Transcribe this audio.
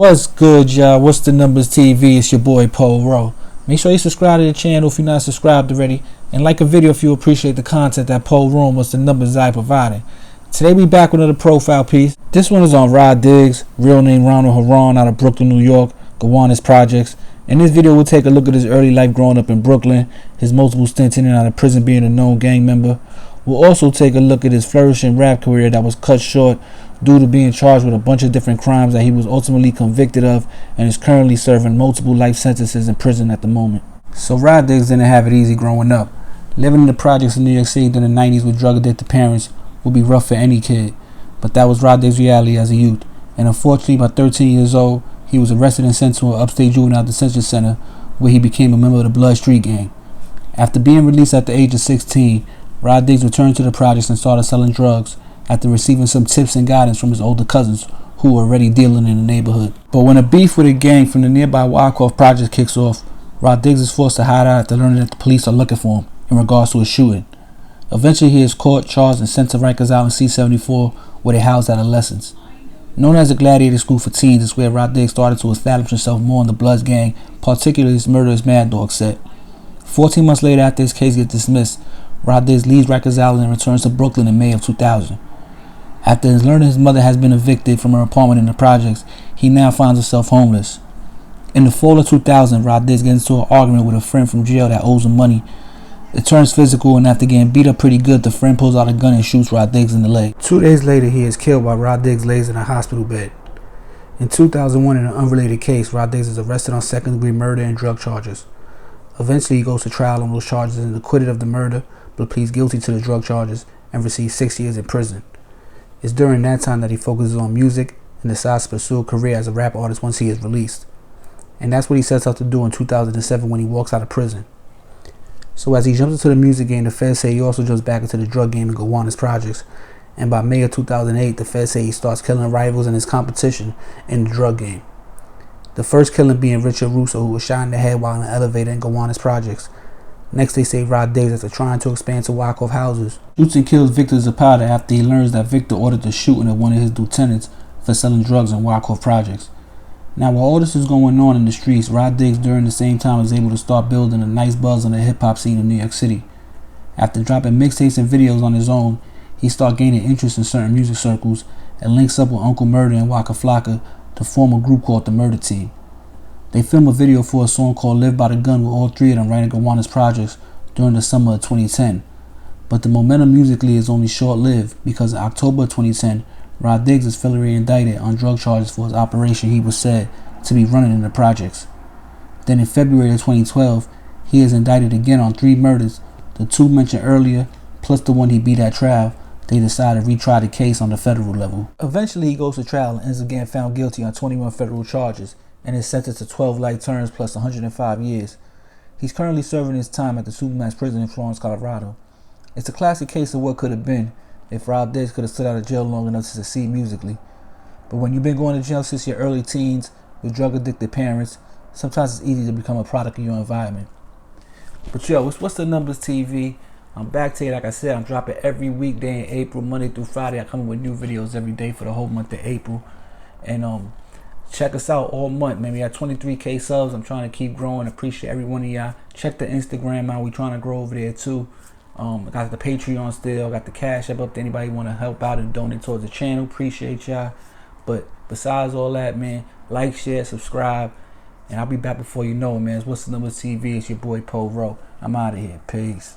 What's good, y'all? What's the numbers TV? It's your boy Paul Rowe. Make sure you subscribe to the channel if you're not subscribed already, and like a video if you appreciate the content that Paul Rowe What's the Numbers I providing. Today we back with another profile piece. This one is on Rod Diggs, real name Ronald Haran, out of Brooklyn, New York, Gowanus Projects. In this video we'll take a look at his early life growing up in Brooklyn, his multiple stints in and out of prison being a known gang member. We'll also take a look at his flourishing rap career that was cut short due to being charged with a bunch of different crimes that he was ultimately convicted of and is currently serving multiple life sentences in prison at the moment. So Rod Diggs didn't have it easy growing up. Living in the projects in New York City during the 90s with drug addicted parents would be rough for any kid, but that was Rod Diggs' reality as a youth. And unfortunately, by 13 years old, he was arrested and sent to an upstate juvenile detention center where he became a member of the Blood Street Gang. After being released at the age of 16, Rod Diggs returned to the projects and started selling drugs after receiving some tips and guidance from his older cousins who were already dealing in the neighborhood. But when a beef with a gang from the nearby Wyckoff projects kicks off, Rod Diggs is forced to hide out after learning that the police are looking for him in regards to a shooting. Eventually he is caught, charged, and sent to Rikers Island C-74 where they house adolescents. Known as a gladiator school for teens, is where Rod Diggs started to establish himself more in the Bloods gang, particularly his murderous Mad Dog set. 14 months later, after his case gets dismissed, Rod Diggs leaves Rikers Island and returns to Brooklyn in May of 2000. After learning his mother has been evicted from her apartment in the projects, he now finds himself homeless. In the fall of 2000, Rod Diggs gets into an argument with a friend from jail that owes him money. It turns physical, and after getting beat up pretty good, the friend pulls out a gun and shoots Rod Diggs in the leg. 2 days later, he is killed while Rod Diggs lays in a hospital bed. In 2001, in an unrelated case, Rod Diggs is arrested on second-degree murder and drug charges. Eventually, he goes to trial on those charges and is acquitted of the murder, but pleads guilty to the drug charges and receives 6 years in prison. It's during that time that he focuses on music and decides to pursue a career as a rap artist once he is released. And that's what he sets out to do in 2007 when he walks out of prison. So as he jumps into the music game, the feds say he also jumps back into the drug game and Gowanus Projects. And by May of 2008, the feds say he starts killing rivals in his competition in the drug game. The first killing being Richard Russo, who was shot in the head while in an elevator in Gowanus Projects. Next, they say Rod Diggs after trying to expand to Wyckoff houses shoots and kills Victor Zapata after he learns that Victor ordered the shooting of one of his lieutenants for selling drugs in Wyckoff Projects. Now, while all this is going on in the streets, Rod Diggs during the same time is able to start building a nice buzz on the hip-hop scene in New York City. After dropping mixtapes and videos on his own, he starts gaining interest in certain music circles and links up with Uncle Murder and Waka Flocka to form a group called the Murder Team. They film a video for a song called Live by the Gun with all three of them writing Gowanus Projects during the summer of 2010. But the momentum musically is only short-lived because in October 2010, Rod Diggs is federally indicted on drug charges for his operation he was said to be running in the projects. Then in February of 2012, he is indicted again on 3 murders, the 2 mentioned earlier, plus the one he beat at trial. They decide to retry the case on the federal level. Eventually he goes to trial and is again found guilty on 21 federal charges and is sentenced to 12 life terms plus 105 years. He's currently serving his time at the Supermax prison in Florence, Colorado. It's a classic case of what could have been if Rod Diggs could have stood out of jail long enough to succeed musically. But when you've been going to jail since your early teens with drug addicted parents, sometimes it's easy to become a product of your environment. But yo, it's What's the Numbers TV. I'm back today. Like I said, I'm dropping every weekday in April, Monday through Friday. I come with new videos every day for the whole month of April. And check us out all month, man. We got 23K subs. I'm trying to keep growing. Appreciate every one of y'all. Check the Instagram out. We trying to grow over there too. I got the Patreon still. I got the Cash App up to anybody want to help out and donate towards the channel. Appreciate y'all. But besides all that, man, like, share, subscribe, and I'll be back before you know it, man. It's What's the Numbers TV. It's your boy Paul Rowe. I'm out of here. Peace.